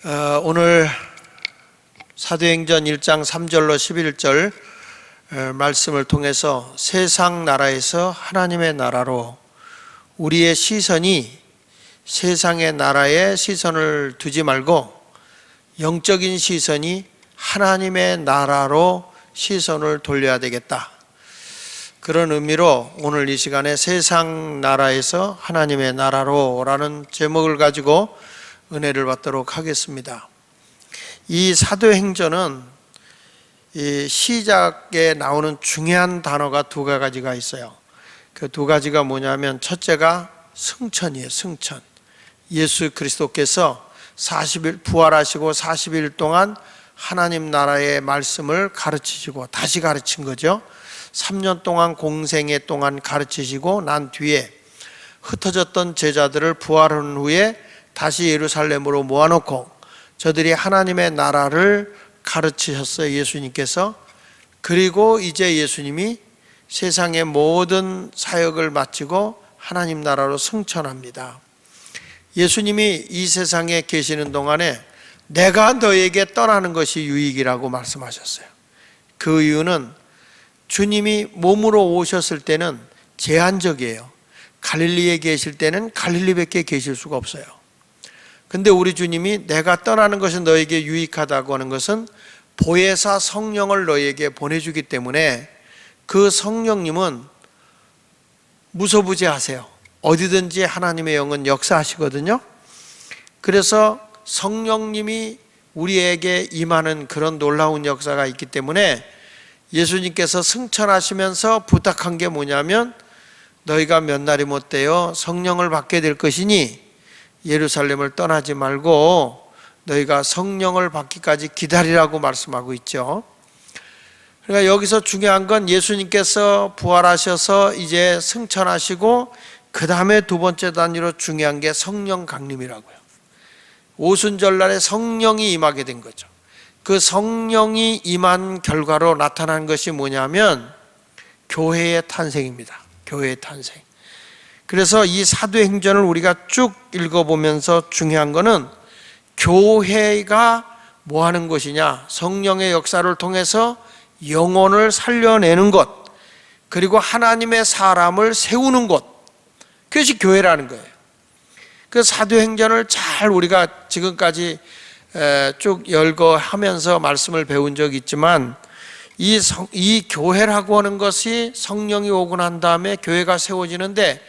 오늘 사도행전 1장 3절로 11절 말씀을 통해서 세상 나라에서 하나님의 나라로 우리의 시선이 세상의 나라에 시선을 두지 말고 영적인 시선이 하나님의 나라로 시선을 돌려야 되겠다. 그런 의미로 오늘 이 시간에 세상 나라에서 하나님의 나라로 라는 제목을 가지고 은혜를 받도록 하겠습니다. 이 사도행전은 이 시작에 나오는 중요한 단어가 두 가지가 있어요. 그 두 가지가 뭐냐면 첫째가 승천이에요. 승천. 예수 그리스도께서 40일 부활하시고 40일 동안 하나님 나라의 말씀을 가르치시고 다시 가르친 거죠. 3년 동안 공생애 동안 가르치시고 난 뒤에 흩어졌던 제자들을 부활한 후에 다시 예루살렘으로 모아놓고 저들이 하나님의 나라를 가르치셨어요. 예수님께서. 그리고 이제 예수님이 세상의 모든 사역을 마치고 하나님 나라로 승천합니다. 예수님이 이 세상에 계시는 동안에 내가 너에게 떠나는 것이 유익이라고 말씀하셨어요. 그 이유는 주님이 몸으로 오셨을 때는 제한적이에요. 갈릴리에 계실 때는 갈릴리밖에 계실 수가 없어요. 근데 우리 주님이 내가 떠나는 것이 너에게 유익하다고 하는 것은 보혜사 성령을 너에게 보내주기 때문에 그 성령님은 무소부재하세요. 어디든지 하나님의 영은 역사하시거든요. 그래서 성령님이 우리에게 임하는 그런 놀라운 역사가 있기 때문에 예수님께서 승천하시면서 부탁한 게 뭐냐면 너희가 몇 날이 못 되어 성령을 받게 될 것이니 예루살렘을 떠나지 말고 너희가 성령을 받기까지 기다리라고 말씀하고 있죠. 그러니까 여기서 중요한 건 예수님께서 부활하셔서 이제 승천하시고 그 다음에 두 번째 단위로 중요한 게 성령 강림이라고요. 오순절날에 성령이 임하게 된 거죠. 그 성령이 임한 결과로 나타난 것이 뭐냐면 교회의 탄생입니다. 교회의 탄생. 그래서 이 사도행전을 우리가 쭉 읽어보면서 중요한 거는 교회가 뭐 하는 것이냐, 성령의 역사를 통해서 영혼을 살려내는 것, 그리고 하나님의 사람을 세우는 것, 그것이 교회라는 거예요. 그 사도행전을 잘 우리가 지금까지 쭉 열거하면서 말씀을 배운 적이 있지만 이 교회라고 하는 것이 성령이 오고 난 다음에 교회가 세워지는데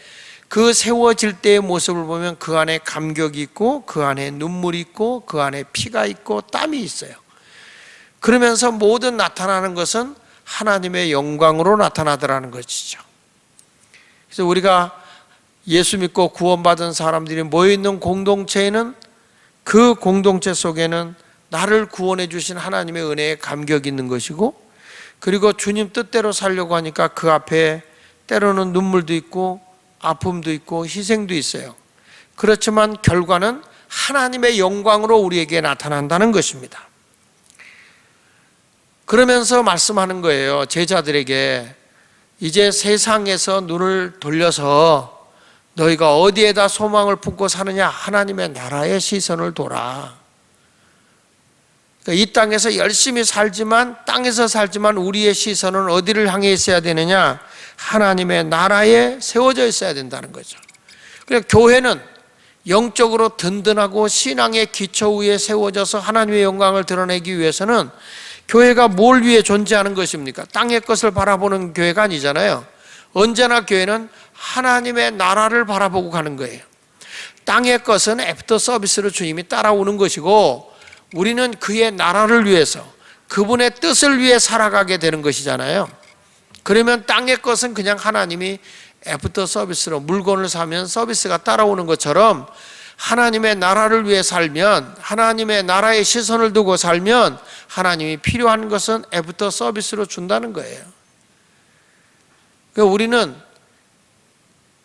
그 세워질 때의 모습을 보면 그 안에 감격이 있고 그 안에 눈물이 있고 그 안에 피가 있고 땀이 있어요. 그러면서 모든 나타나는 것은 하나님의 영광으로 나타나더라는 것이죠. 그래서 우리가 예수 믿고 구원받은 사람들이 모여있는 공동체에는 그 공동체 속에는 나를 구원해 주신 하나님의 은혜에 감격이 있는 것이고, 그리고 주님 뜻대로 살려고 하니까 그 앞에 때로는 눈물도 있고 아픔도 있고 희생도 있어요. 그렇지만 결과는 하나님의 영광으로 우리에게 나타난다는 것입니다. 그러면서 말씀하는 거예요. 제자들에게 이제 세상에서 눈을 돌려서 너희가 어디에다 소망을 품고 사느냐, 하나님의 나라의 시선을 둬라. 이 땅에서 열심히 살지만, 땅에서 살지만 우리의 시선은 어디를 향해 있어야 되느냐? 하나님의 나라에 세워져 있어야 된다는 거죠. 그러니까 교회는 영적으로 든든하고 신앙의 기초 위에 세워져서 하나님의 영광을 드러내기 위해서는 교회가 뭘 위해 존재하는 것입니까? 땅의 것을 바라보는 교회가 아니잖아요. 언제나 교회는 하나님의 나라를 바라보고 가는 거예요. 땅의 것은 애프터 서비스로 주님이 따라오는 것이고 우리는 그의 나라를 위해서, 그분의 뜻을 위해 살아가게 되는 것이잖아요. 그러면 땅의 것은 그냥 하나님이 애프터 서비스로 물건을 사면 서비스가 따라오는 것처럼 하나님의 나라를 위해 살면, 하나님의 나라에 시선을 두고 살면 하나님이 필요한 것은 애프터 서비스로 준다는 거예요. 그러니까 우리는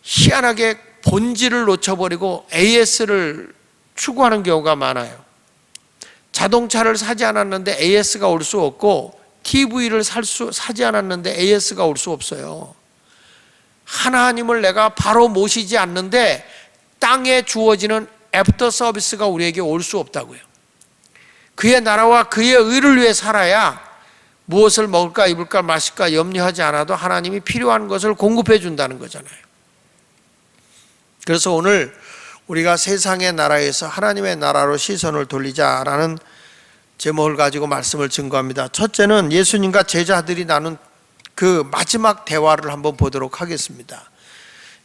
희한하게 본질을 놓쳐버리고 AS를 추구하는 경우가 많아요. 자동차를 사지 않았는데 AS가 올 수 없고 TV를 사지 않았는데 AS가 올 수 없어요. 하나님을 내가 바로 모시지 않는데 땅에 주어지는 애프터 서비스가 우리에게 올 수 없다고요. 그의 나라와 그의 의를 위해 살아야 무엇을 먹을까 입을까 마실까 염려하지 않아도 하나님이 필요한 것을 공급해 준다는 거잖아요. 그래서 오늘 우리가 세상의 나라에서 하나님의 나라로 시선을 돌리자라는 제목을 가지고 말씀을 증거합니다. 첫째는 예수님과 제자들이 나눈 그 마지막 대화를 한번 보도록 하겠습니다.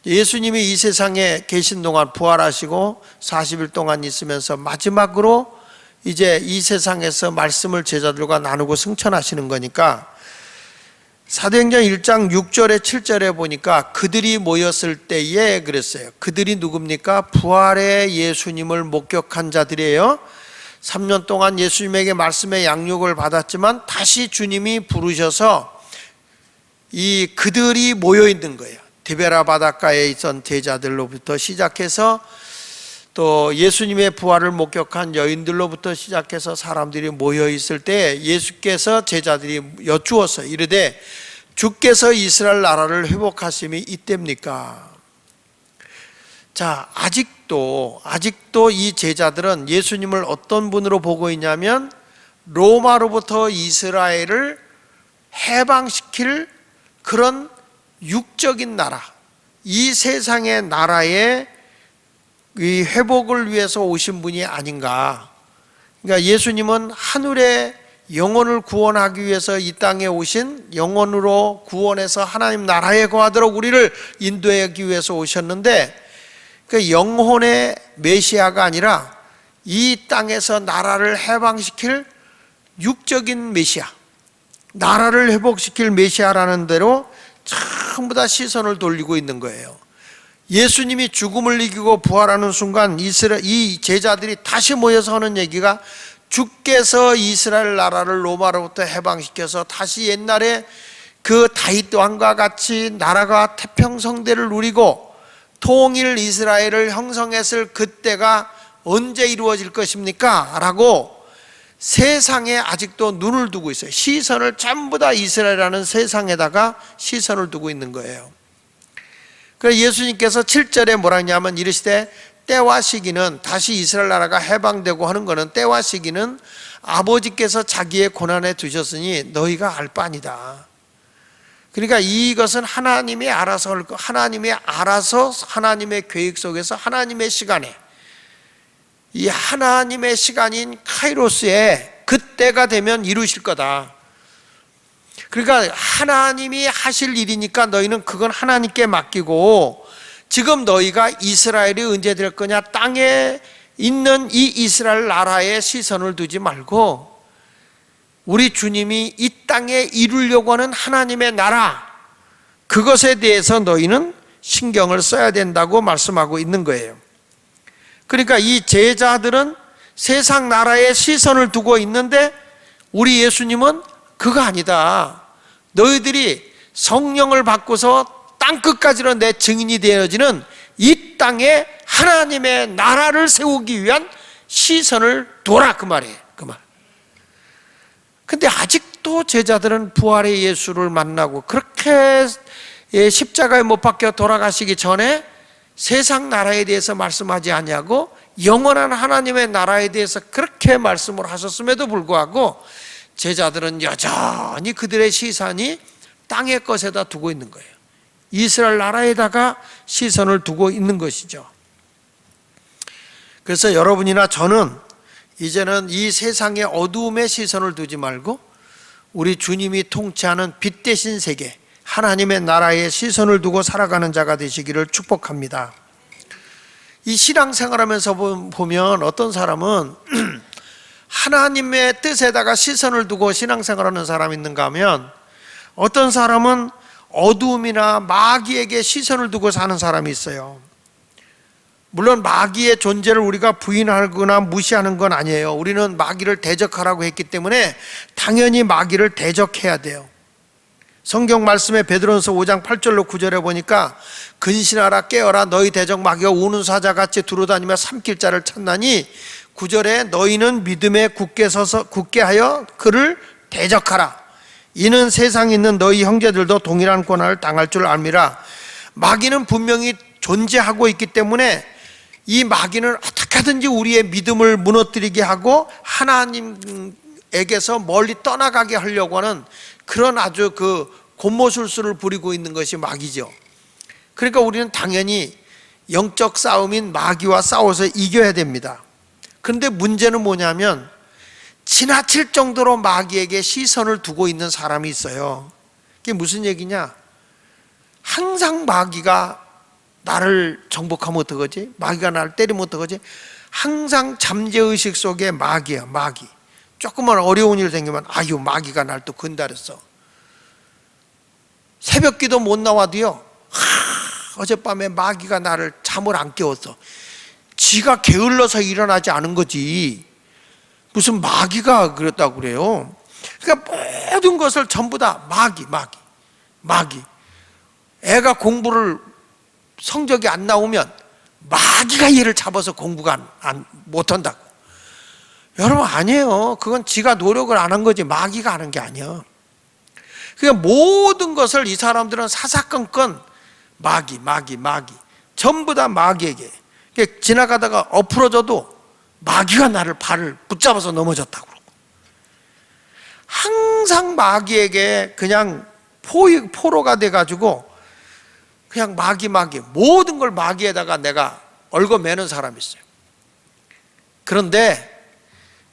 예수님이 이 세상에 계신 동안 부활하시고 40일 동안 있으면서 마지막으로 이제 이 세상에서 말씀을 제자들과 나누고 승천하시는 거니까 사도행전 1장 6절에 7절에 보니까 그들이 모였을 때에 그랬어요. 그들이 누굽니까? 부활의 예수님을 목격한 자들이에요. 3년 동안 예수님에게 말씀의 양육을 받았지만 다시 주님이 부르셔서 이 그들이 모여 있는 거예요. 디베라 바닷가에 있던 제자들로부터 시작해서 또 예수님의 부활을 목격한 여인들로부터 시작해서 사람들이 모여 있을 때 예수께서 제자들이 여쭈었어요. 이르되 주께서 이스라엘 나라를 회복하심이 이때입니까? 자, 아직도 이 제자들은 예수님을 어떤 분으로 보고 있냐면 로마로부터 이스라엘을 해방시킬 그런 육적인 나라, 이 세상의 나라의 이 회복을 위해서 오신 분이 아닌가. 그러니까 예수님은 하늘의 영혼을 구원하기 위해서 이 땅에 오신, 영혼으로 구원해서 하나님 나라에 거하도록 우리를 인도하기 위해서 오셨는데 그 영혼의 메시아가 아니라 이 땅에서 나라를 해방시킬 육적인 메시아, 나라를 회복시킬 메시아라는 대로 전부 다 시선을 돌리고 있는 거예요. 예수님이 죽음을 이기고 부활하는 순간 이 제자들이 다시 모여서 하는 얘기가 주께서 이스라엘 나라를 로마로부터 해방시켜서 다시 옛날에 그 다윗 왕과 같이 나라가 태평성대를 누리고 통일 이스라엘을 형성했을 그때가 언제 이루어질 것입니까? 라고 세상에 아직도 눈을 두고 있어요. 시선을 전부 다 이스라엘이라는 세상에다가 시선을 두고 있는 거예요. 그래서 예수님께서 7절에 뭐라 했냐면 이르시되 때와 시기는, 다시 이스라엘 나라가 해방되고 하는 것은 때와 시기는 아버지께서 자기의 고난에 두셨으니 너희가 알 바 아니다. 그러니까 이것은 하나님이 알아서 할 거, 하나님이 알아서 하나님의 계획 속에서 하나님의 시간에, 이 하나님의 시간인 카이로스에 그때가 되면 이루실 거다. 그러니까 하나님이 하실 일이니까 너희는 그건 하나님께 맡기고, 지금 너희가 이스라엘이 언제 될 거냐, 땅에 있는 이 이스라엘 나라에 시선을 두지 말고 우리 주님이 이 땅에 이루려고 하는 하나님의 나라, 그것에 대해서 너희는 신경을 써야 된다고 말씀하고 있는 거예요. 그러니까 이 제자들은 세상 나라에 시선을 두고 있는데 우리 예수님은 그거 아니다. 너희들이 성령을 받고서 땅끝까지로 내 증인이 되어지는 이 땅에 하나님의 나라를 세우기 위한 시선을 둬라, 그 말이에요. 그 말. 근데 아직도 제자들은 부활의 예수를 만나고 그렇게 십자가에 못 박혀 돌아가시기 전에 세상 나라에 대해서 말씀하지 아니하고 영원한 하나님의 나라에 대해서 그렇게 말씀을 하셨음에도 불구하고 제자들은 여전히 그들의 시선이 땅의 것에다 두고 있는 거예요. 이스라엘 나라에다가 시선을 두고 있는 것이죠. 그래서 여러분이나 저는 이제는 이 세상의 어두움에 시선을 두지 말고 우리 주님이 통치하는 빛 대신 세계, 하나님의 나라에 시선을 두고 살아가는 자가 되시기를 축복합니다. 이 신앙생활하면서 보면 어떤 사람은 하나님의 뜻에다가 시선을 두고 신앙생활하는 사람이 있는가 하면 어떤 사람은 어두움이나 마귀에게 시선을 두고 사는 사람이 있어요. 물론 마귀의 존재를 우리가 부인하거나 무시하는 건 아니에요. 우리는 마귀를 대적하라고 했기 때문에 당연히 마귀를 대적해야 돼요. 성경 말씀에 베드로전서 5장 8절로 9절에 보니까 근신하라 깨어라 너희 대적 마귀가 우는 사자같이 두루다니며 삼킬 자를 찾나니 9절에 너희는 믿음에 굳게 하여 그를 대적하라. 이는 세상에 있는 너희 형제들도 동일한 고난을 당할 줄 압니다. 마귀는 분명히 존재하고 있기 때문에 이 마귀는 어떻게 어떻게든지 우리의 믿음을 무너뜨리게 하고 하나님에게서 멀리 떠나가게 하려고 하는 그런 아주 그 곤모술수를 부리고 있는 것이 마귀죠. 그러니까 우리는 당연히 영적 싸움인 마귀와 싸워서 이겨야 됩니다. 그런데 문제는 뭐냐면 지나칠 정도로 마귀에게 시선을 두고 있는 사람이 있어요. 그게 무슨 얘기냐? 항상 마귀가 나를 정복하면 어떡하지? 마귀가 나를 때리면 어떡하지? 항상 잠재의식 속에 마귀야, 마귀. 조금만 어려운 일 생기면 아유, 마귀가 날 또 건드렸어. 새벽 기도 못 나와도요, 어젯밤에 마귀가 나를 잠을 안 깨웠어. 지가 게을러서 일어나지 않은 거지 무슨 마귀가 그랬다고 그래요. 그러니까 모든 것을 전부 다 마귀. 애가 공부를 성적이 안 나오면 마귀가 얘를 잡아서 공부가 못한다고. 여러분, 아니에요. 그건 지가 노력을 안 한 거지 마귀가 하는 게 아니야. 그러니까 모든 것을 이 사람들은 사사건건 마귀 전부 다 마귀에게. 그러니까 지나가다가 엎으러져도 마귀가 나를 발을 붙잡아서 넘어졌다고 그러고, 항상 마귀에게 그냥 포로가 돼가지고 그냥 마귀 모든 걸 마귀에다가 내가 얽어매는 사람이 있어요. 그런데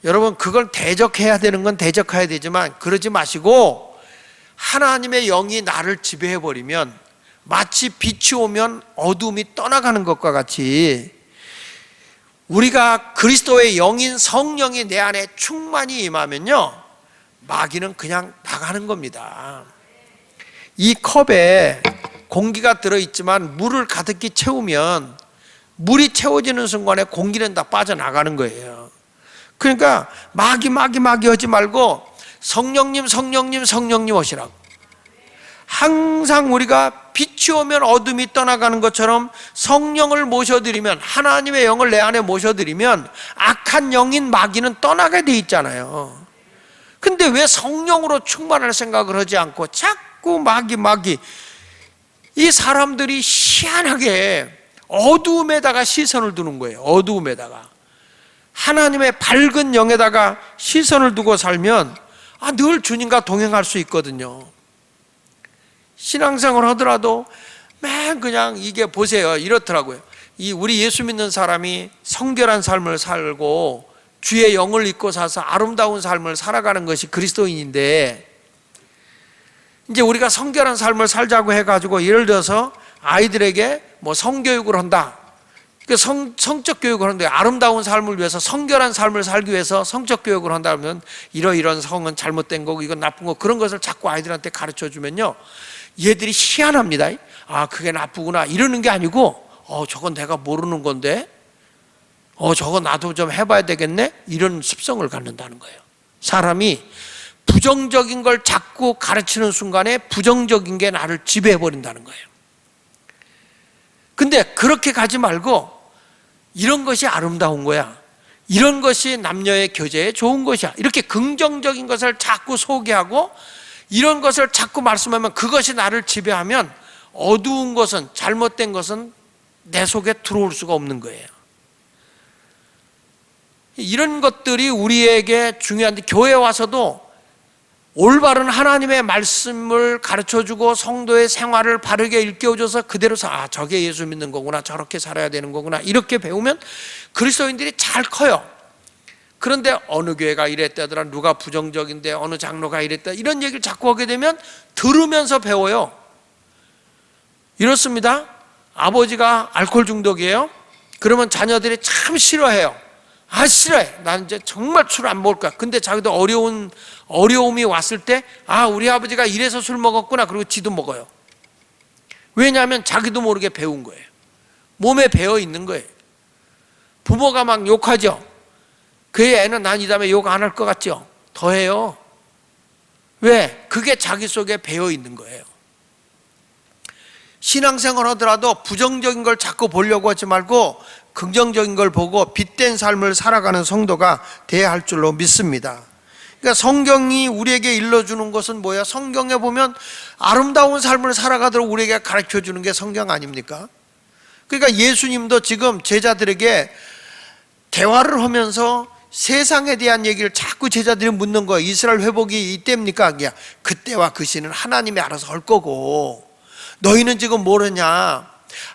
여러분, 그걸 대적해야 되는 건 대적해야 되지만 그러지 마시고 하나님의 영이 나를 지배해버리면 마치 빛이 오면 어둠이 떠나가는 것과 같이 우리가 그리스도의 영인 성령이 내 안에 충만히 임하면요, 마귀는 그냥 나가는 겁니다. 이 컵에 공기가 들어있지만 물을 가득히 채우면 물이 채워지는 순간에 공기는 다 빠져나가는 거예요. 그러니까 마귀 하지 말고 성령님 오시라고. 항상 우리가 빛이 오면 어둠이 떠나가는 것처럼 성령을 모셔드리면, 하나님의 영을 내 안에 모셔드리면 악한 영인 마귀는 떠나게 돼 있잖아요. 근데 왜 성령으로 충만할 생각을 하지 않고 자꾸 마귀. 이 사람들이 희한하게 어두움에다가 시선을 두는 거예요. 어두움에다가. 하나님의 밝은 영에다가 시선을 두고 살면 늘 주님과 동행할 수 있거든요. 신앙생활 하더라도 맨 그냥 이게 보세요, 이렇더라고요. 우리 예수 믿는 사람이 성결한 삶을 살고 주의 영을 입고 사서 아름다운 삶을 살아가는 것이 그리스도인인데, 이제 우리가 성결한 삶을 살자고 해가지고 예를 들어서 아이들에게 뭐 성교육을 한다. 성적 교육을 하는데, 아름다운 삶을 위해서 성결한 삶을 살기 위해서 성적 교육을 한다면 이런 성은 잘못된 거고 이건 나쁜 거, 그런 것을 자꾸 아이들한테 가르쳐 주면요, 얘들이 희한합니다. 그게 나쁘구나 이러는 게 아니고 저건 내가 모르는 건데 저거 나도 좀 해봐야 되겠네, 이런 습성을 갖는다는 거예요. 사람이 부정적인 걸 자꾸 가르치는 순간에 부정적인 게 나를 지배해버린다는 거예요. 근데 그렇게 가지 말고 이런 것이 아름다운 거야, 이런 것이 남녀의 교제에 좋은 것이야, 이렇게 긍정적인 것을 자꾸 소개하고 이런 것을 자꾸 말씀하면, 그것이 나를 지배하면 어두운 것은, 잘못된 것은 내 속에 들어올 수가 없는 거예요. 이런 것들이 우리에게 중요한데, 교회 와서도 올바른 하나님의 말씀을 가르쳐주고 성도의 생활을 바르게 일깨워줘서 그대로 저게 예수 믿는 거구나, 저렇게 살아야 되는 거구나, 이렇게 배우면 그리스도인들이 잘 커요. 그런데 어느 교회가 이랬다더라, 누가 부정적인데 어느 장로가 이랬다, 이런 얘기를 자꾸 하게 되면 들으면서 배워요. 이렇습니다. 아버지가 알코올 중독이에요. 그러면 자녀들이 참 싫어해요. 싫어해, 난 이제 정말 술 안 먹을 거야. 근데 자기도 어려움이 왔을 때 우리 아버지가 이래서 술 먹었구나, 그리고 지도 먹어요. 왜냐하면 자기도 모르게 배운 거예요. 몸에 배어 있는 거예요. 부모가 막 욕하죠. 그의 애는 난 이 다음에 욕 안 할 것 같죠? 더 해요. 왜? 그게 자기 속에 배어 있는 거예요. 신앙생활 하더라도 부정적인 걸 자꾸 보려고 하지 말고 긍정적인 걸 보고 빛된 삶을 살아가는 성도가 돼야 할 줄로 믿습니다. 그러니까 성경이 우리에게 일러주는 것은 뭐야? 성경에 보면 아름다운 삶을 살아가도록 우리에게 가르쳐주는 게 성경 아닙니까? 그러니까 예수님도 지금 제자들에게 대화를 하면서 세상에 대한 얘기를 자꾸 제자들이 묻는 거예요. 이스라엘 회복이 이때입니까? 그때와 그 시는 하나님이 알아서 할 거고, 너희는 지금 모르냐?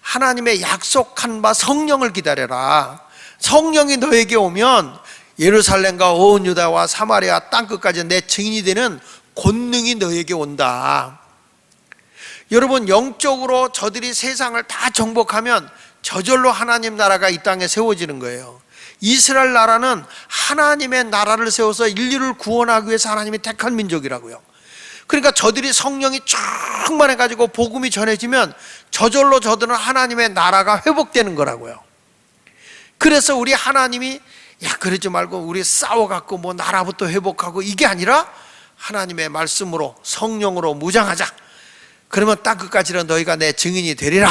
하나님의 약속한 바 성령을 기다려라. 성령이 너에게 오면 예루살렘과 온 유다와 사마리아 땅끝까지 내 증인이 되는 권능이 너에게 온다. 여러분, 영적으로 저들이 세상을 다 정복하면 저절로 하나님 나라가 이 땅에 세워지는 거예요. 이스라엘 나라는 하나님의 나라를 세워서 인류를 구원하기 위해서 하나님이 택한 민족이라고요. 그러니까 저들이 성령이 충만해가지고 복음이 전해지면 저절로 저들은 하나님의 나라가 회복되는 거라고요. 그래서 우리 하나님이 그러지 말고 우리 싸워갖고 뭐 나라부터 회복하고 이게 아니라 하나님의 말씀으로 성령으로 무장하자. 그러면 땅끝까지는 너희가 내 증인이 되리라.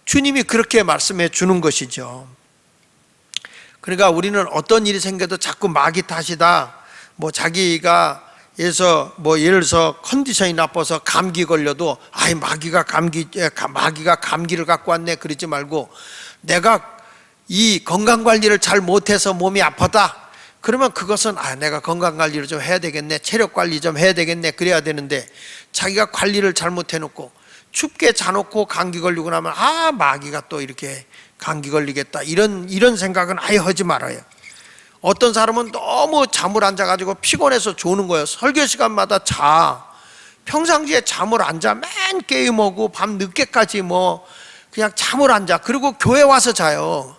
주님이 그렇게 말씀해 주는 것이죠. 그러니까 우리는 어떤 일이 생겨도 자꾸 마귀 탓이다. 뭐 자기가 예를 들어서 컨디션이 나빠서 감기 걸려도 마귀가 감기를 갖고 왔네 그러지 말고, 내가 이 건강관리를 잘 못해서 몸이 아프다 그러면 그것은 내가 건강관리를 좀 해야 되겠네, 체력관리 좀 해야 되겠네 그래야 되는데, 자기가 관리를 잘못해놓고 춥게 자놓고 감기 걸리고 나면 마귀가 또 이렇게 감기 걸리겠다 이런 생각은 아예 하지 말아요. 어떤 사람은 너무 잠을 안 자가지고 피곤해서 조는 거예요. 설교 시간마다 평상시에 잠을 안 자. 맨 게임하고 밤 늦게까지 그냥 잠을 안 자. 그리고 교회 와서 자요.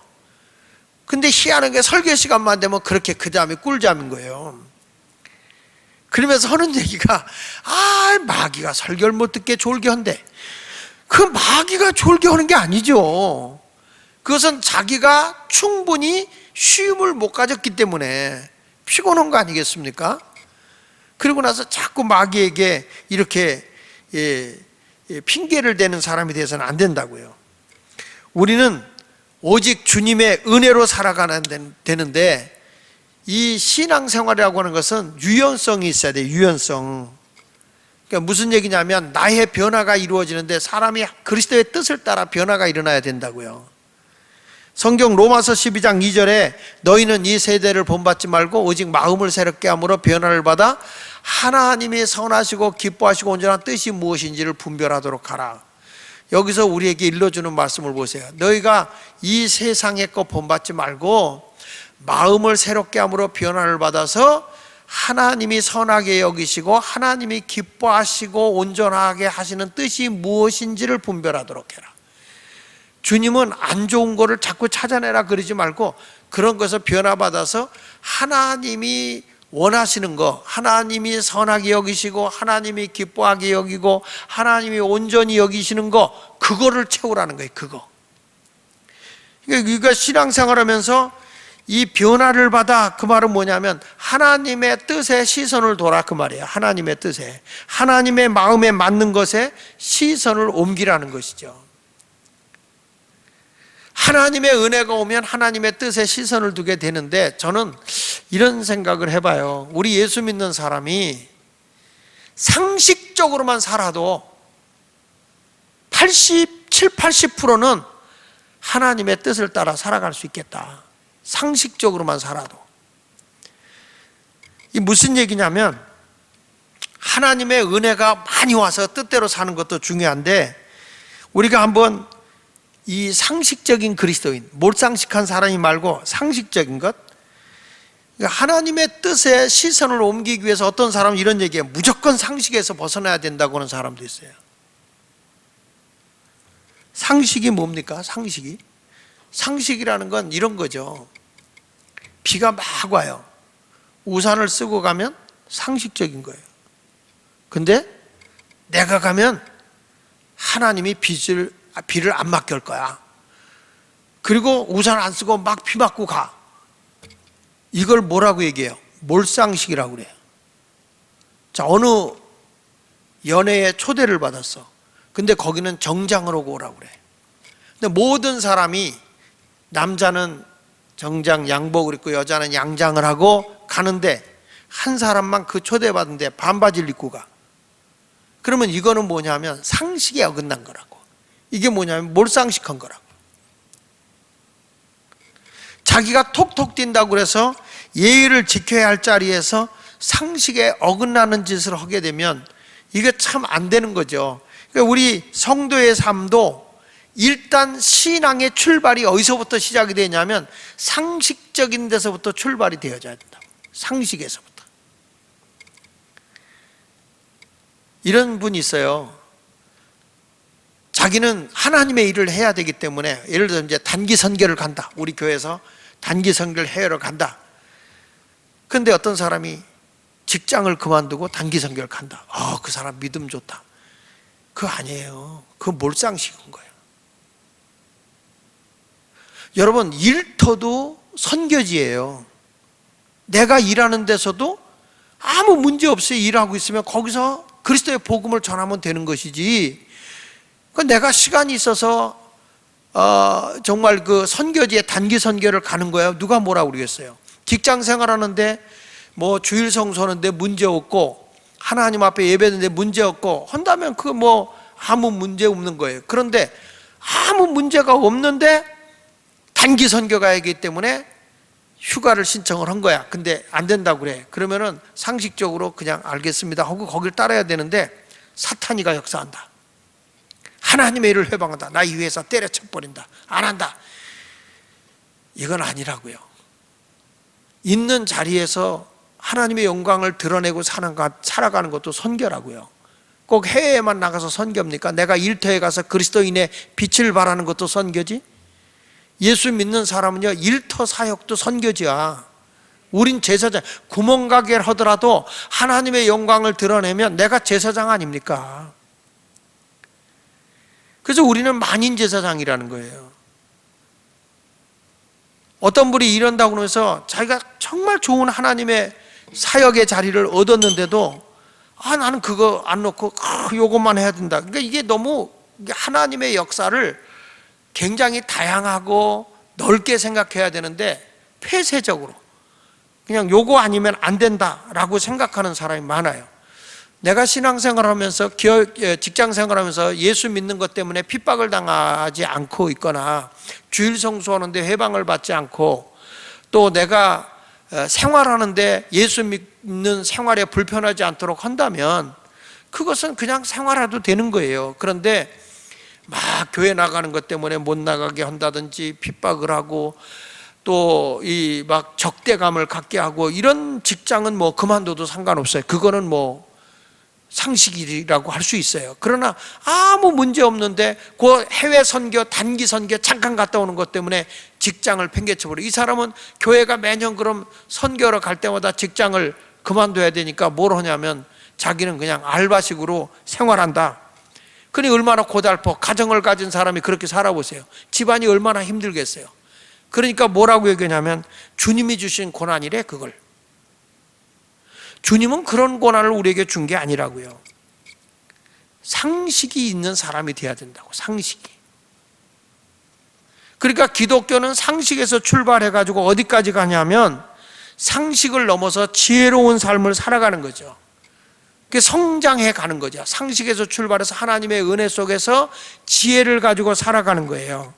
근데 희한한 게 설교 시간만 되면 그렇게 그 잠이 꿀잠인 거예요. 그러면서 하는 얘기가 마귀가 설교를 못 듣게 졸게 한대. 그 마귀가 졸게 하는 게 아니죠. 그것은 자기가 충분히 쉼을 못 가졌기 때문에 피곤한 거 아니겠습니까? 그리고 나서 자꾸 마귀에게 이렇게 핑계를 대는 사람이 되어서는 안 된다고요. 우리는 오직 주님의 은혜로 살아가야 되는데, 이 신앙생활이라고 하는 것은 유연성이 있어야 돼요. 유연성. 그러니까 무슨 얘기냐면 나의 변화가 이루어지는데 사람이 그리스도의 뜻을 따라 변화가 일어나야 된다고요. 성경 로마서 12장 2절에 너희는 이 세대를 본받지 말고 오직 마음을 새롭게 함으로 변화를 받아 하나님이 선하시고 기뻐하시고 온전한 뜻이 무엇인지를 분별하도록 하라. 여기서 우리에게 일러주는 말씀을 보세요. 너희가 이 세상의 것 본받지 말고 마음을 새롭게 함으로 변화를 받아서 하나님이 선하게 여기시고 하나님이 기뻐하시고 온전하게 하시는 뜻이 무엇인지를 분별하도록 해라. 주님은 안 좋은 거를 자꾸 찾아내라 그러지 말고 그런 것을 변화받아서 하나님이 원하시는 거, 하나님이 선하게 여기시고 하나님이 기뻐하게 여기고 하나님이 온전히 여기시는 거, 그거를 채우라는 거예요. 그거. 그러니까 신앙생활하면서 이 변화를 받아, 그 말은 뭐냐면 하나님의 뜻에 시선을 둬라 그 말이에요. 하나님의 뜻에, 하나님의 마음에 맞는 것에 시선을 옮기라는 것이죠. 하나님의 은혜가 오면 하나님의 뜻에 시선을 두게 되는데, 저는 이런 생각을 해봐요. 우리 예수 믿는 사람이 상식적으로만 살아도 80%는 하나님의 뜻을 따라 살아갈 수 있겠다. 상식적으로만 살아도. 이 무슨 얘기냐면, 하나님의 은혜가 많이 와서 뜻대로 사는 것도 중요한데, 우리가 한번 이 상식적인 그리스도인, 몰상식한 사람이 말고 상식적인 것, 하나님의 뜻에 시선을 옮기기 위해서 어떤 사람은 이런 얘기해요. 무조건 상식에서 벗어나야 된다고 하는 사람도 있어요. 상식이 뭡니까? 상식이라는 건 이런 거죠. 비가 막 와요. 우산을 쓰고 가면 상식적인 거예요. 근데 내가 가면 하나님이 비를 안 맡길 거야. 그리고 우산 안 쓰고 막 비 맞고 가. 이걸 뭐라고 얘기해요? 몰상식이라고 그래요. 자, 어느 연회에 초대를 받았어. 근데 거기는 정장을 하고 오라고 그래. 근데 모든 사람이, 남자는 정장 양복을 입고 여자는 양장을 하고 가는데 한 사람만 그 초대받은데 반바지를 입고 가. 그러면 이거는 뭐냐면 상식에 어긋난 거라고. 이게 뭐냐면 몰상식한 거라고. 자기가 톡톡 뛴다고 그래서 예의를 지켜야 할 자리에서 상식에 어긋나는 짓을 하게 되면 이게 참 안 되는 거죠. 그러니까 우리 성도의 삶도 일단 신앙의 출발이 어디서부터 시작이 되냐면 상식적인 데서부터 출발이 되어져야 된다. 상식에서부터. 이런 분이 있어요. 자기는 하나님의 일을 해야 되기 때문에, 예를 들어 이제 단기 선교를 간다. 우리 교회에서 단기 선교를 해외로 간다. 그런데 어떤 사람이 직장을 그만두고 단기 선교를 간다. 그 사람 믿음 좋다. 그거 아니에요. 그거 몰상식인 거예요. 여러분, 일터도 선교지예요. 내가 일하는 데서도 아무 문제 없이 일하고 있으면 거기서 그리스도의 복음을 전하면 되는 것이지, 내가 시간이 있어서 정말 그 선교지에 단기 선교를 가는 거예요. 누가 뭐라고 그러겠어요. 직장 생활하는데 뭐 주일 성수하는데 문제 없고 하나님 앞에 예배하는데 문제 없고 한다면 그 뭐 아무 문제 없는 거예요. 그런데 아무 문제가 없는데 단기 선교 가야하기 때문에 휴가를 신청을 한 거야. 근데 안 된다고 그래. 그러면은 상식적으로 그냥 알겠습니다 하고 거길 따라야 되는데 사탄이가 역사한다. 하나님의 일을 회방한다. 나 이 회사 때려쳐버린다. 안 한다. 이건 아니라고요. 있는 자리에서 하나님의 영광을 드러내고 살아가는 것도 선교라고요. 꼭 해외에만 나가서 선교입니까? 내가 일터에 가서 그리스도인의 빛을 발하는 것도 선교지? 예수 믿는 사람은요, 일터 사역도 선교지야. 우린 제사장, 구멍가게를 하더라도 하나님의 영광을 드러내면 내가 제사장 아닙니까? 그래서 우리는 만인 제사장이라는 거예요. 어떤 분이 이런다고 그러면서 자기가 정말 좋은 하나님의 사역의 자리를 얻었는데도 나는 그거 안 놓고 요것만 해야 된다. 그러니까 이게 너무 하나님의 역사를 굉장히 다양하고 넓게 생각해야 되는데 폐쇄적으로 그냥 요거 아니면 안 된다라고 생각하는 사람이 많아요. 내가 신앙생활하면서 직장생활하면서 예수 믿는 것 때문에 핍박을 당하지 않고 있거나 주일 성수하는데 해방을 받지 않고 또 내가 생활하는데 예수 믿는 생활에 불편하지 않도록 한다면 그것은 그냥 생활해도 되는 거예요. 그런데 막 교회 나가는 것 때문에 못 나가게 한다든지 핍박을 하고 또 이 막 적대감을 갖게 하고 이런 직장은 뭐 그만둬도 상관없어요. 그거는 뭐 상식이라고 할 수 있어요. 그러나 아무 문제 없는데 그 해외 선교, 단기 선교 잠깐 갔다 오는 것 때문에 직장을 팽개쳐버려. 이 사람은 교회가 매년 그럼 선교로 갈 때마다 직장을 그만둬야 되니까 뭘 하냐면 자기는 그냥 알바식으로 생활한다. 그러니 얼마나 고달퍼. 가정을 가진 사람이 그렇게 살아보세요. 집안이 얼마나 힘들겠어요. 그러니까 뭐라고 얘기하냐면 주님이 주신 고난이래. 그걸 주님은 그런 고난을 우리에게 준 게 아니라고요. 상식이 있는 사람이 돼야 된다고. 상식이. 그러니까 기독교는 상식에서 출발해가지고 어디까지 가냐면 상식을 넘어서 지혜로운 삶을 살아가는 거죠. 그게 성장해 가는 거죠. 상식에서 출발해서 하나님의 은혜 속에서 지혜를 가지고 살아가는 거예요.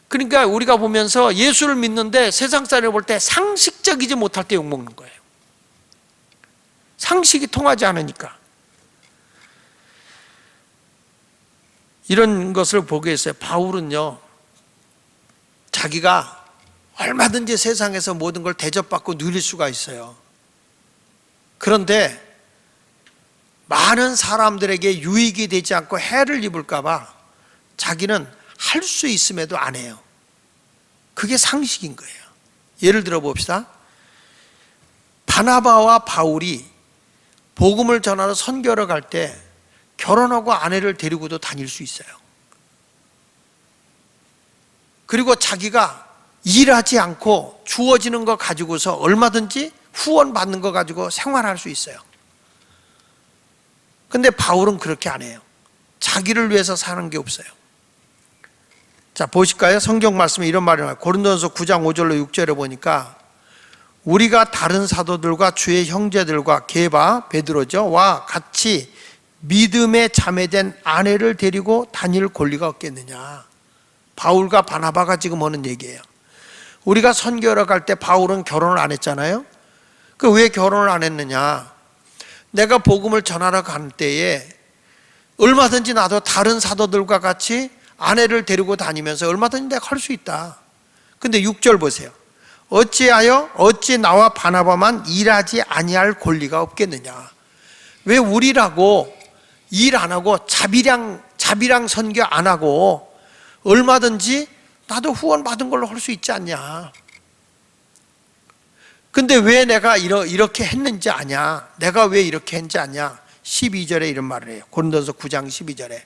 그러니까 우리가 보면서 예수를 믿는데 세상 사람을 볼 때 상식적이지 못할 때 욕먹는 거예요. 상식이 통하지 않으니까. 이런 것을 보게 했어요. 바울은요, 자기가 얼마든지 세상에서 모든 걸 대접받고 누릴 수가 있어요. 그런데 많은 사람들에게 유익이 되지 않고 해를 입을까봐 자기는 할 수 있음에도 안 해요. 그게 상식인 거예요. 예를 들어 봅시다. 바나바와 바울이 복음을 전하러 선교를 갈 때 결혼하고 아내를 데리고도 다닐 수 있어요. 그리고 자기가 일하지 않고 주어지는 거 가지고서 얼마든지 후원 받는 거 가지고 생활할 수 있어요. 근데 바울은 그렇게 안 해요. 자기를 위해서 사는 게 없어요. 자, 보실까요? 성경 말씀에 이런 말이 나와요. 고린도전서 9장 5절로 6절에 보니까 우리가 다른 사도들과 주의 형제들과 게바, 베드로죠, 와 같이 믿음에 자매된 아내를 데리고 다닐 권리가 없겠느냐. 바울과 바나바가 지금 하는 얘기예요. 우리가 선교하러 갈 때 바울은 결혼을 안 했잖아요. 그 왜 결혼을 안 했느냐? 내가 복음을 전하러 갈 때에 얼마든지 나도 다른 사도들과 같이 아내를 데리고 다니면서 얼마든지 내가 할 수 있다. 근데 6절 보세요. 어찌 나와 바나바만 일하지 아니할 권리가 없겠느냐? 왜 우리라고 일 안 하고 자비랑 선교 안 하고 얼마든지 나도 후원 받은 걸로 할 수 있지 않냐? 근데 왜 내가 이렇게 했는지 아냐? 내가 왜 이렇게 했는지 아냐? 12절에 이런 말을 해요. 고린도서 9장 12절에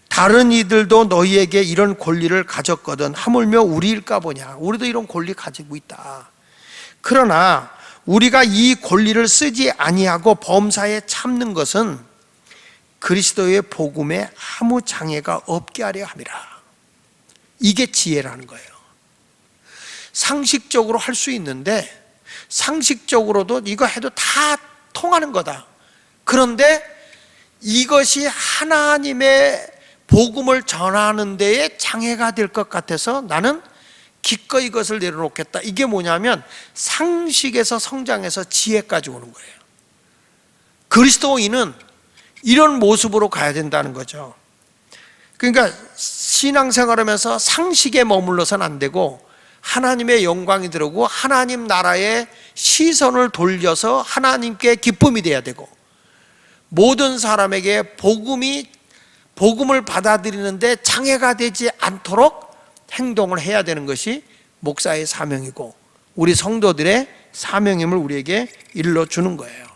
다른 이들도 너희에게 이런 권리를 가졌거든 하물며 우리일까 보냐? 우리도 이런 권리 가지고 있다. 그러나 우리가 이 권리를 쓰지 아니하고 범사에 참는 것은 그리스도의 복음에 아무 장애가 없게 하려 함이라. 이게 지혜라는 거예요. 상식적으로 할 수 있는데 상식적으로도 이거 해도 다 통하는 거다. 그런데 이것이 하나님의 복음을 전하는 데에 장애가 될 것 같아서 나는 기꺼이 이것을 내려놓겠다. 이게 뭐냐면 상식에서 성장해서 지혜까지 오는 거예요. 그리스도인은 이런 모습으로 가야 된다는 거죠. 그러니까 신앙생활하면서 상식에 머물러서는 안 되고 하나님의 영광이 들어오고 하나님 나라의 시선을 돌려서 하나님께 기쁨이 돼야 되고 모든 사람에게 복음을 받아들이는데 장애가 되지 않도록 행동을 해야 되는 것이 목사의 사명이고 우리 성도들의 사명임을 우리에게 일러주는 거예요.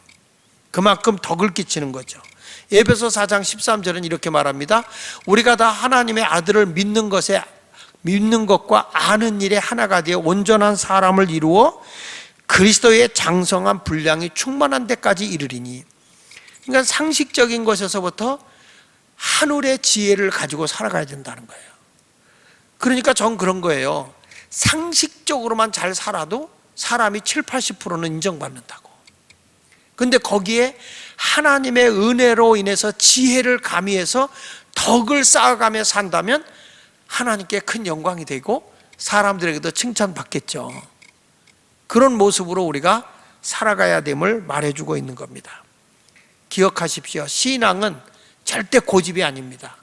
그만큼 덕을 끼치는 거죠. 에베소 4장 13절은 이렇게 말합니다. 우리가 다 하나님의 아들을 믿는 것과 아는 일에 하나가 되어 온전한 사람을 이루어 그리스도의 장성한 분량이 충만한 데까지 이르리니. 그러니까 상식적인 것에서부터 하늘의 지혜를 가지고 살아가야 된다는 거예요. 그러니까 전 그런 거예요. 상식적으로만 잘 살아도 사람이 7, 80%는 인정받는다고. 근데 거기에 하나님의 은혜로 인해서 지혜를 가미해서 덕을 쌓아가며 산다면 하나님께 큰 영광이 되고 사람들에게도 칭찬받겠죠. 그런 모습으로 우리가 살아가야 됨을 말해주고 있는 겁니다. 기억하십시오. 신앙은 절대 고집이 아닙니다.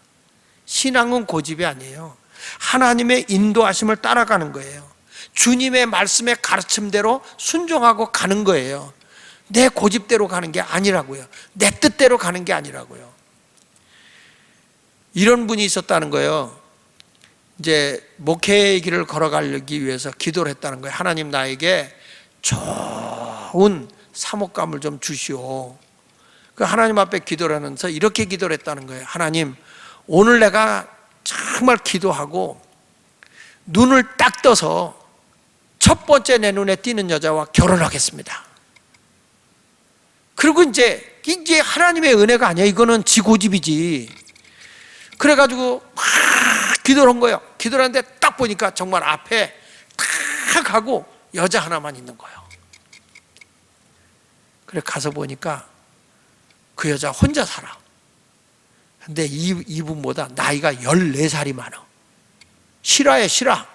신앙은 고집이 아니에요. 하나님의 인도하심을 따라가는 거예요. 주님의 말씀의 가르침대로 순종하고 가는 거예요. 내 고집대로 가는 게 아니라고요. 내 뜻대로 가는 게 아니라고요. 이런 분이 있었다는 거예요. 이제 목회의 길을 걸어가기 위해서 기도를 했다는 거예요. 하나님 나에게 좋은 사목감을 좀 주시오. 그 하나님 앞에 기도를 하면서 이렇게 기도를 했다는 거예요. 하나님, 오늘 내가 정말 기도하고 눈을 딱 떠서 첫 번째 내 눈에 띄는 여자와 결혼하겠습니다. 그리고 이제 하나님의 은혜가 아니야. 이거는 지 고집이지. 그래가지고 막 기도를 한 거예요. 기도를 하는데 딱 보니까 정말 앞에 탁 하고 여자 하나만 있는 거예요. 그래 가서 보니까 그 여자 혼자 살아. 근데 이분보다 나이가 14살이 많아. 실화에 실화.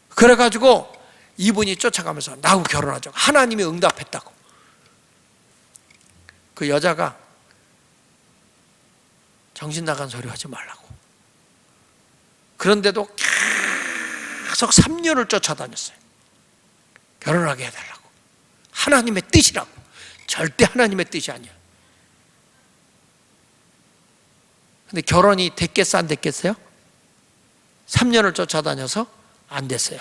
그래가지고 이분이 쫓아가면서 나하고 결혼하자고. 하나님이 응답했다고. 그 여자가 정신 나간 소리 하지 말라고. 그런데도 계속 3년을 쫓아다녔어요. 결혼하게 해달라고. 하나님의 뜻이라고. 절대 하나님의 뜻이 아니야. 근데 결혼이 됐겠어 안 됐겠어요? 3년을 쫓아다녀서 안 됐어요.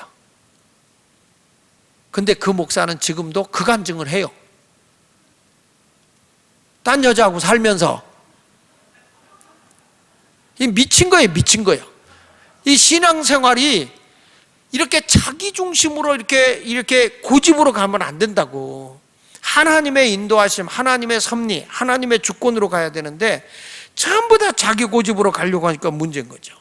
근데 그 목사는 지금도 그 간증을 해요. 딴 여자하고 살면서. 이 미친 거예요, 미친 거예요. 이 신앙생활이 이렇게 자기 중심으로 이렇게 고집으로 가면 안 된다고. 하나님의 인도하심, 하나님의 섭리, 하나님의 주권으로 가야 되는데 전부 다 자기 고집으로 가려고 하니까 문제인 거죠.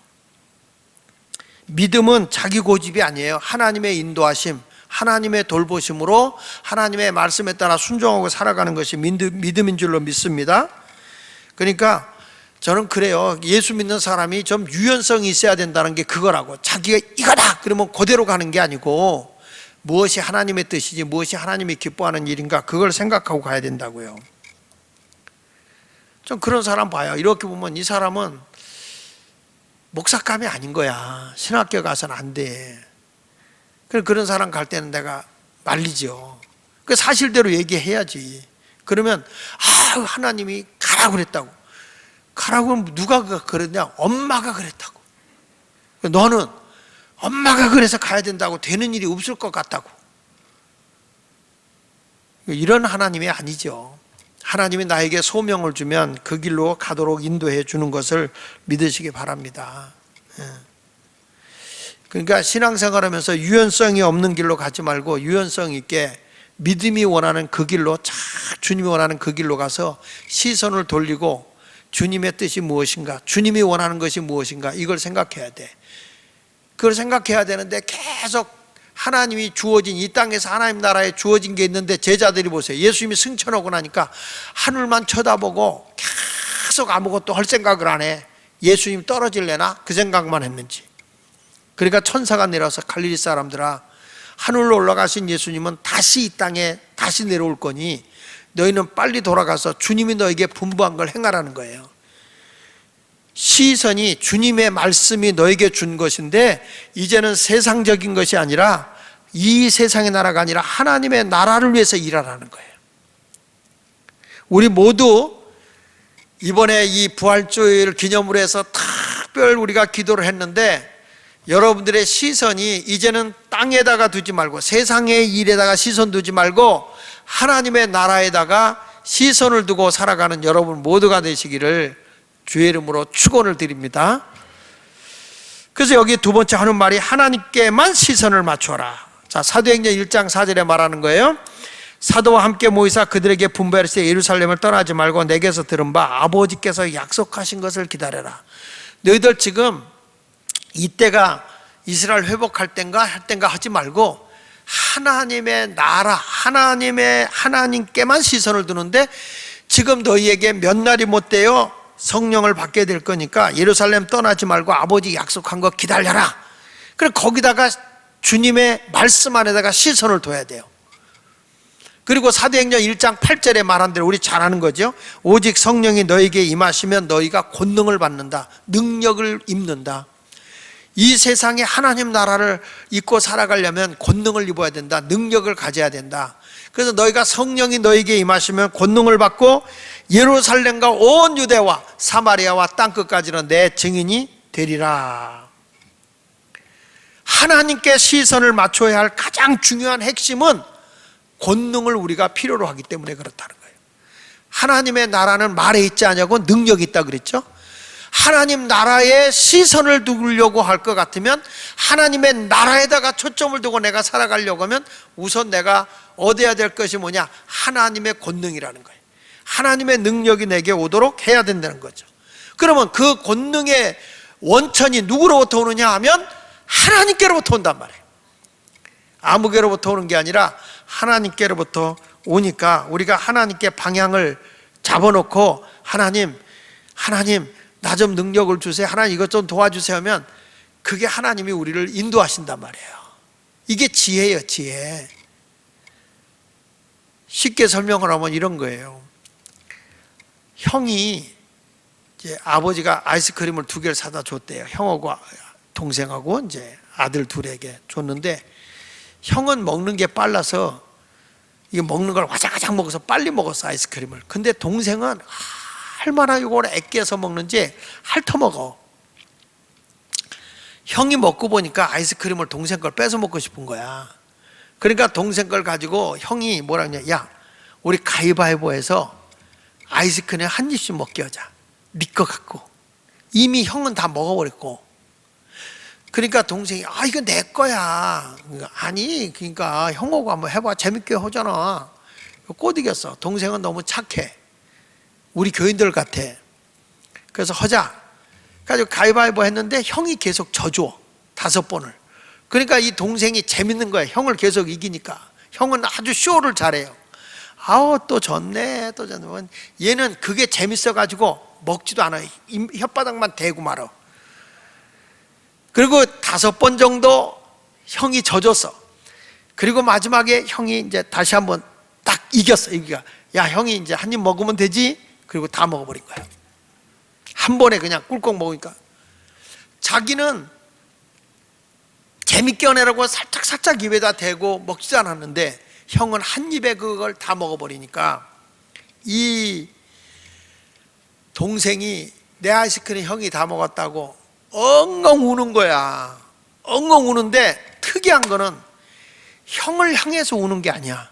믿음은 자기 고집이 아니에요. 하나님의 인도하심, 하나님의 돌보심으로 하나님의 말씀에 따라 순종하고 살아가는 것이 믿음인 줄로 믿습니다. 그러니까 저는 그래요. 예수 믿는 사람이 좀 유연성이 있어야 된다는 게 그거라고. 자기가 이거다 그러면 그대로 가는 게 아니고 무엇이 하나님의 뜻이지, 무엇이 하나님이 기뻐하는 일인가, 그걸 생각하고 가야 된다고요. 좀 그런 사람 봐요. 이렇게 보면 이 사람은 목사감이 아닌 거야. 신학교 가서는 안 돼. 그런 사람 갈 때는 내가 말리죠. 그 사실대로 얘기해야지. 그러면 하나님이 가라고 그랬다고. 가라고 하면 누가 그랬냐? 엄마가 그랬다고. 너는 엄마가 그래서 가야 된다고 되는 일이 없을 것 같다고. 이런 하나님이 아니죠. 하나님이 나에게 소명을 주면 그 길로 가도록 인도해 주는 것을 믿으시기 바랍니다. 그러니까 신앙생활하면서 유연성이 없는 길로 가지 말고 유연성 있게 믿음이 원하는 그 길로, 주님이 원하는 그 길로 가서 시선을 돌리고 주님의 뜻이 무엇인가, 주님이 원하는 것이 무엇인가, 이걸 생각해야 돼. 그걸 생각해야 되는데 계속 하나님이 주어진, 이 땅에서 하나님 나라에 주어진 게 있는데, 제자들이 보세요. 예수님이 승천하고 나니까 하늘만 쳐다보고 계속 아무것도 할 생각을 안 해. 예수님 떨어질래나? 그 생각만 했는지. 그러니까 천사가 내려서 갈릴리 사람들아, 하늘로 올라가신 예수님은 다시 이 땅에 다시 내려올 거니 너희는 빨리 돌아가서 주님이 너에게 분부한 걸 행하라는 거예요. 시선이 주님의 말씀이 너에게 준 것인데, 이제는 세상적인 것이 아니라, 이 세상의 나라가 아니라 하나님의 나라를 위해서 일하라는 거예요. 우리 모두 이번에 이 부활주일 기념으로 해서 특별 우리가 기도를 했는데, 여러분들의 시선이 이제는 땅에다가 두지 말고, 세상의 일에다가 시선 두지 말고 하나님의 나라에다가 시선을 두고 살아가는 여러분 모두가 되시기를 주의 이름으로 축원을 드립니다. 그래서 여기 두 번째 하는 말이 하나님께만 시선을 맞춰라. 자, 사도행전 1장 4절에 말하는 거예요. 사도와 함께 모이사 그들에게 분부하시되 예루살렘을 떠나지 말고 내게서 들은 바 아버지께서 약속하신 것을 기다려라. 너희들 지금 이때가 이스라엘 회복할 땐가 할 땐가 하지 말고 하나님의 나라, 하나님께만 시선을 두는데, 지금 너희에게 몇 날이 못 돼요. 성령을 받게 될 거니까 예루살렘 떠나지 말고 아버지 약속한 거 기다려라. 그래, 거기다가 주님의 말씀 안에다가 시선을 둬야 돼요. 그리고 사도행전 1장 8절에 말한 대로 우리 잘 아는 거죠. 오직 성령이 너에게 임하시면 너희가 권능을 받는다, 능력을 입는다. 이 세상에 하나님 나라를 입고 살아가려면 권능을 입어야 된다, 능력을 가져야 된다. 그래서 너희가 성령이 너에게 임하시면 권능을 받고 예루살렘과 온 유대와 사마리아와 땅끝까지는 내 증인이 되리라. 하나님께 시선을 맞춰야 할 가장 중요한 핵심은 권능을 우리가 필요로 하기 때문에 그렇다는 거예요. 하나님의 나라는 말에 있지 않냐고 능력이 있다 그랬죠. 하나님 나라에 시선을 두려고 할 것 같으면, 하나님의 나라에다가 초점을 두고 내가 살아가려고 하면 우선 내가 얻어야 될 것이 뭐냐? 하나님의 권능이라는 거예요. 하나님의 능력이 내게 오도록 해야 된다는 거죠. 그러면 그 권능의 원천이 누구로부터 오느냐 하면 하나님께로부터 온단 말이에요. 아무개로부터 오는 게 아니라 하나님께로부터 오니까 우리가 하나님께 방향을 잡아놓고 하나님 나 좀 능력을 주세요, 하나님 이것 좀 도와주세요 하면 그게 하나님이 우리를 인도하신단 말이에요. 이게 지혜예요, 지혜. 쉽게 설명을 하면 이런 거예요. 형이 이제 아버지가 아이스크림을 2개를 사다 줬대요. 형하고 동생하고 이제 아들 둘에게 줬는데, 형은 먹는 게 빨라서 이게 먹는 걸 와작와작 먹어서 빨리 먹었어, 아이스크림을. 근데 동생은 얼마나 이걸 아껴서 먹는지 핥아먹어. 형이 먹고 보니까 아이스크림을 동생 걸 뺏어 먹고 싶은 거야. 그러니까 동생 걸 가지고 형이 뭐라 하냐, 야 우리 가위바위보해서 아이스크림 한 입씩 먹게 하자, 네 거 갖고. 이미 형은 다 먹어버렸고. 그러니까 동생이 이거 내 거야. 아니 그러니까 형하고 한번 해봐, 재밌게 하잖아. 못 이겼어. 동생은 너무 착해, 우리 교인들 같아. 그래서 하자. 그래서 가위바위보 했는데 형이 계속 져줘, 5번을. 그러니까 이 동생이 재밌는 거야, 형을 계속 이기니까. 형은 아주 쇼를 잘해요. 또 졌네, 또 졌네. 얘는 그게 재밌어가지고 먹지도 않아요. 혓바닥만 대고 말어. 그리고 5번 정도 형이 져줬어. 그리고 마지막에 형이 이제 다시 한번 딱 이겼어. 야, 형이 이제 한 입 먹으면 되지? 그리고 다 먹어버린 거야. 한 번에 그냥 꿀꺽 먹으니까. 자기는 재밌게 하느라고 살짝 입에다 대고 먹지도 않았는데 형은 한 입에 그걸 다 먹어버리니까 이 동생이 내 아이스크림 형이 다 먹었다고 엉엉 우는 거야. 엉엉 우는데 특이한 거는 형을 향해서 우는 게 아니야.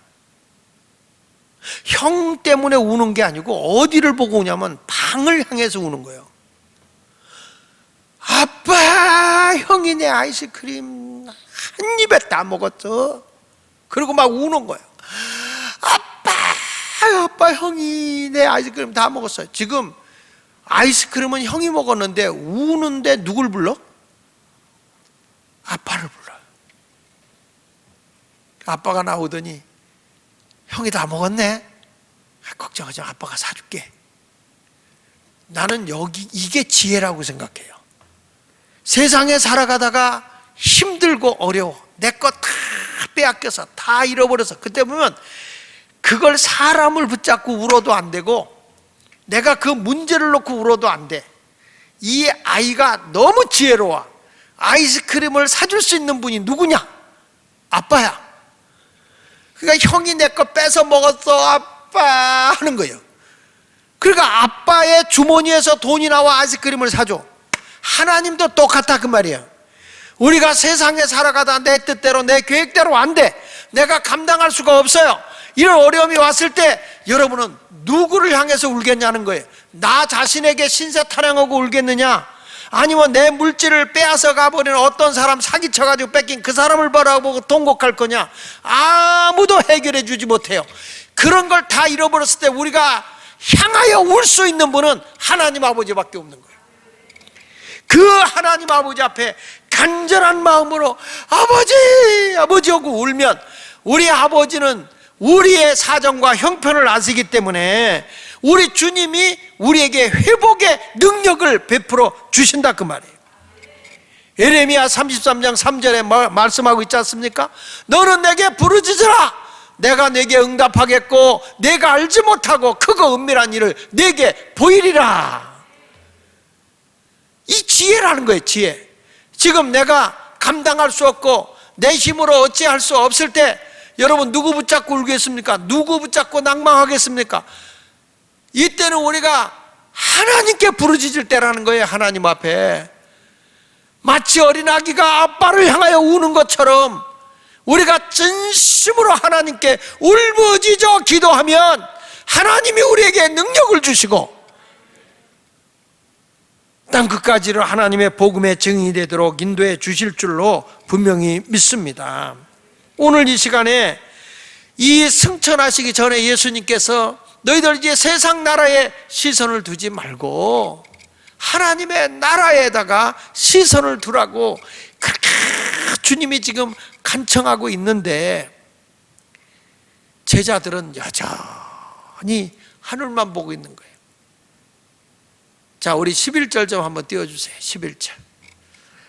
형 때문에 우는 게 아니고 어디를 보고 우냐면 방을 향해서 우는 거예요. 아빠, 형이 내 아이스크림 한 입에 다 먹었어. 그리고 막 우는 거예요. 아빠, 형이 내 아이스크림 다 먹었어요. 지금 아이스크림은 형이 먹었는데 우는데 누굴 불러? 아빠를 불러요. 아빠가 나오더니 형이 다 먹었네? 걱정하지 마, 아빠가 사줄게. 나는 이게 지혜라고 생각해요. 세상에 살아가다가 힘들고 어려워, 내 거 다 빼앗겨서 다 잃어버려서 그때 보면 그걸 사람을 붙잡고 울어도 안 되고 내가 그 문제를 놓고 울어도 안 돼. 이 아이가 너무 지혜로워. 아이스크림을 사줄 수 있는 분이 누구냐? 아빠야. 그러니까 형이 내 거 뺏어 먹었어 아빠 하는 거예요. 그러니까 아빠의 주머니에서 돈이 나와 아이스크림을 사줘. 하나님도 똑같다 그 말이에요. 우리가 세상에 살아가다 내 뜻대로 내 계획대로 안 돼. 내가 감당할 수가 없어요. 이런 어려움이 왔을 때 여러분은 누구를 향해서 울겠냐는 거예요. 나 자신에게 신세 타령하고 울겠느냐, 아니면 내 물질을 빼앗아 가버리는 어떤 사람 사기쳐가지고 뺏긴 그 사람을 바라보고 통곡할 거냐. 아무도 해결해 주지 못해요. 그런 걸 다 잃어버렸을 때 우리가 향하여 울 수 있는 분은 하나님 아버지밖에 없는 거예요. 그 하나님 아버지 앞에 간절한 마음으로 아버지 하고 울면 우리 아버지는 우리의 사정과 형편을 아시기 때문에 우리 주님이 우리에게 회복의 능력을 베풀어 주신다 그 말이에요. 예레미야 33장 3절에 말씀하고 있지 않습니까? 너는 내게 부르짖으라, 내가 내게 응답하겠고 내가 알지 못하고 크고 은밀한 일을 내게 보이리라. 이 지혜라는 거예요. 지혜. 지금 내가 감당할 수 없고 내 힘으로 어찌할 수 없을 때 여러분 누구 붙잡고 울겠습니까? 누구 붙잡고 낭망하겠습니까? 이때는 우리가 하나님께 부르짖을 때라는 거예요. 하나님 앞에 마치 어린아기가 아빠를 향하여 우는 것처럼 우리가 진심으로 하나님께 울부짖어 기도하면 하나님이 우리에게 능력을 주시고 땅끝까지를 하나님의 복음의 증인이 되도록 인도해 주실 줄로 분명히 믿습니다. 오늘 이 시간에 이 승천하시기 전에 예수님께서 너희들 이제 세상 나라에 시선을 두지 말고 하나님의 나라에다가 시선을 두라고 그렇게 주님이 지금 간청하고 있는데 제자들은 여전히 하늘만 보고 있는 거예요. 자, 우리 11절 좀 한번 띄워주세요.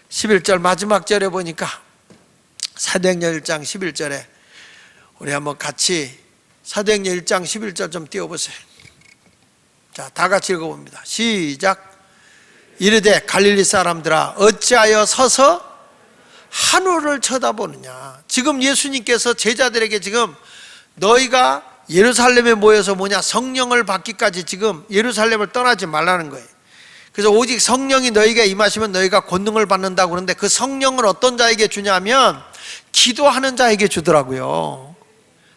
11절 마지막 절에 보니까 사도행전 1장 11절에 우리 한번 같이 사도행전 1장 11절 좀 띄워보세요. 자, 다 같이 읽어봅니다. 시작. 이르되 갈릴리 사람들아 어찌하여 서서 하늘을 쳐다보느냐. 지금 예수님께서 제자들에게 지금 너희가 예루살렘에 모여서 성령을 받기까지 지금 예루살렘을 떠나지 말라는 거예요. 그래서 오직 성령이 너희에게 임하시면 너희가 권능을 받는다고 그러는데 그 성령을 어떤 자에게 주냐면 기도하는 자에게 주더라고요.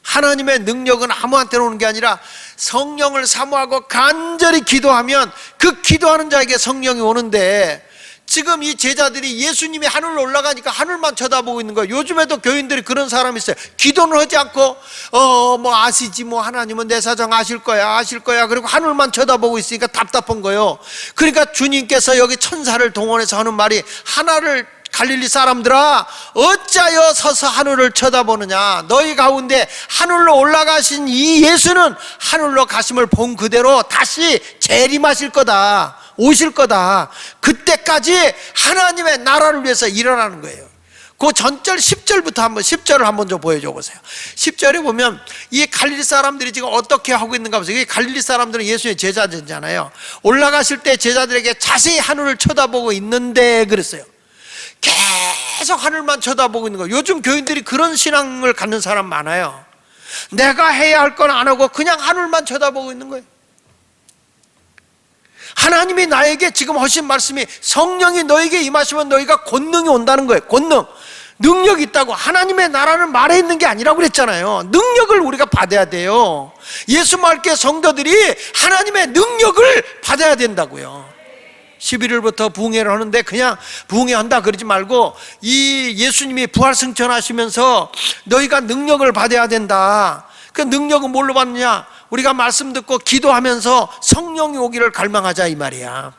하나님의 능력은 아무한테나 오는 게 아니라 성령을 사모하고 간절히 기도하면 그 기도하는 자에게 성령이 오는데 지금 이 제자들이 예수님이 하늘로 올라가니까 하늘만 쳐다보고 있는 거예요. 요즘에도 교인들이 그런 사람이 있어요. 기도는 하지 않고 아시지 하나님은 내 사정 아실 거야 그리고 하늘만 쳐다보고 있으니까 답답한 거예요. 그러니까 주님께서 여기 천사를 동원해서 하는 말이 하나를 갈릴리 사람들아 어찌하여 서서 하늘을 쳐다보느냐. 너희 가운데 하늘로 올라가신 이 예수는 하늘로 가심을 본 그대로 다시 재림하실 거다, 오실 거다. 그때까지 하나님의 나라를 위해서 일어나는 거예요. 그 전절 10절을 한번 좀 보여줘 보세요. 10절에 보면 이 갈릴리 사람들이 지금 어떻게 하고 있는가 보세요. 이 갈릴리 사람들은 예수의 제자들이잖아요. 올라가실 때 제자들에게 자세히 하늘을 쳐다보고 있는데 그랬어요. 계속 하늘만 쳐다보고 있는 거예요. 요즘 교인들이 그런 신앙을 갖는 사람 많아요. 내가 해야 할 건 안 하고 그냥 하늘만 쳐다보고 있는 거예요. 하나님이 나에게 지금 하신 말씀이 성령이 너에게 임하시면 너희가 권능이 온다는 거예요. 권능, 능력이 있다고. 하나님의 나라는 말에 있는 게 아니라고 그랬잖아요. 능력을 우리가 받아야 돼요. 예수 말께 성도들이 하나님의 능력을 받아야 된다고요. 11일부터 부흥회를 하는데 그냥 부흥회한다 그러지 말고 이 예수님이 부활승천하시면서 너희가 능력을 받아야 된다. 그 능력은 뭘로 받느냐? 우리가 말씀 듣고 기도하면서 성령이 오기를 갈망하자 이 말이야.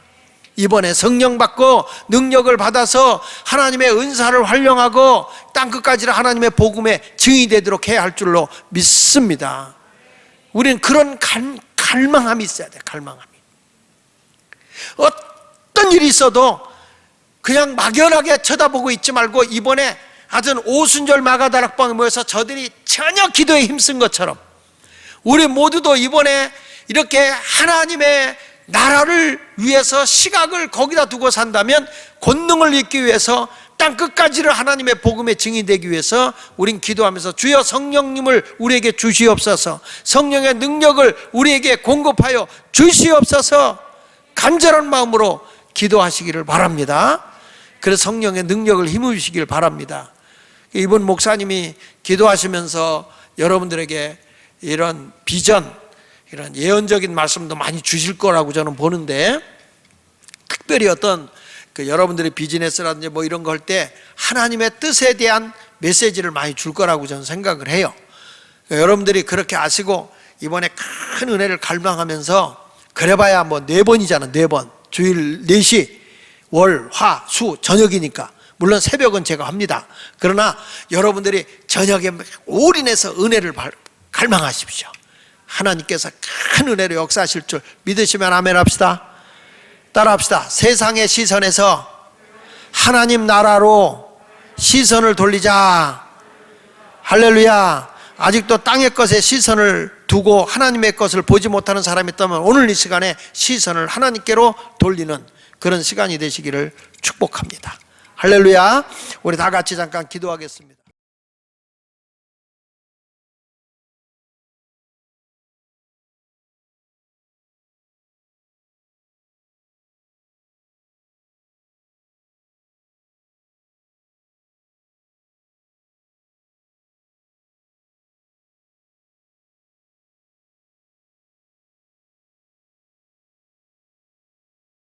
이번에 성령 받고 능력을 받아서 하나님의 은사를 활용하고 땅끝까지 하나님의 복음의 증인이 되도록 해야 할 줄로 믿습니다. 우리는 그런 갈망함이 있어야 돼. 갈망함이. 어떤 일이 있어도 그냥 막연하게 쳐다보고 있지 말고 이번에 하여튼 오순절 마가다락방에 모여서 저들이 전혀 기도에 힘쓴 것처럼 우리 모두도 이번에 이렇게 하나님의 나라를 위해서 시각을 거기다 두고 산다면 권능을 입기 위해서 땅끝까지를 하나님의 복음의 증인이 되기 위해서 우린 기도하면서 주여 성령님을 우리에게 주시옵소서, 성령의 능력을 우리에게 공급하여 주시옵소서 간절한 마음으로 기도하시기를 바랍니다. 그래서 성령의 능력을 힘주시길 바랍니다. 이번 목사님이 기도하시면서 여러분들에게 이런 비전, 이런 예언적인 말씀도 많이 주실 거라고 저는 보는데, 특별히 어떤 여러분들이 비즈니스라든지 뭐 이런 거 할 때 하나님의 뜻에 대한 메시지를 많이 줄 거라고 저는 생각을 해요. 여러분들이 그렇게 아시고 이번에 큰 은혜를 갈망하면서, 그래봐야 뭐 4번이잖아. 4번 주일 4시 월, 화, 수 저녁이니까. 물론 새벽은 제가 합니다. 그러나 여러분들이 저녁에 올인해서 은혜를 갈망하십시오. 하나님께서 큰 은혜로 역사하실 줄 믿으시면 아멘 합시다. 따라합시다. 세상의 시선에서 하나님 나라로 시선을 돌리자. 할렐루야. 아직도 땅의 것에 시선을 두고 하나님의 것을 보지 못하는 사람이 있다면 오늘 이 시간에 시선을 하나님께로 돌리는 그런 시간이 되시기를 축복합니다. 할렐루야. 우리 다 같이 잠깐 기도하겠습니다.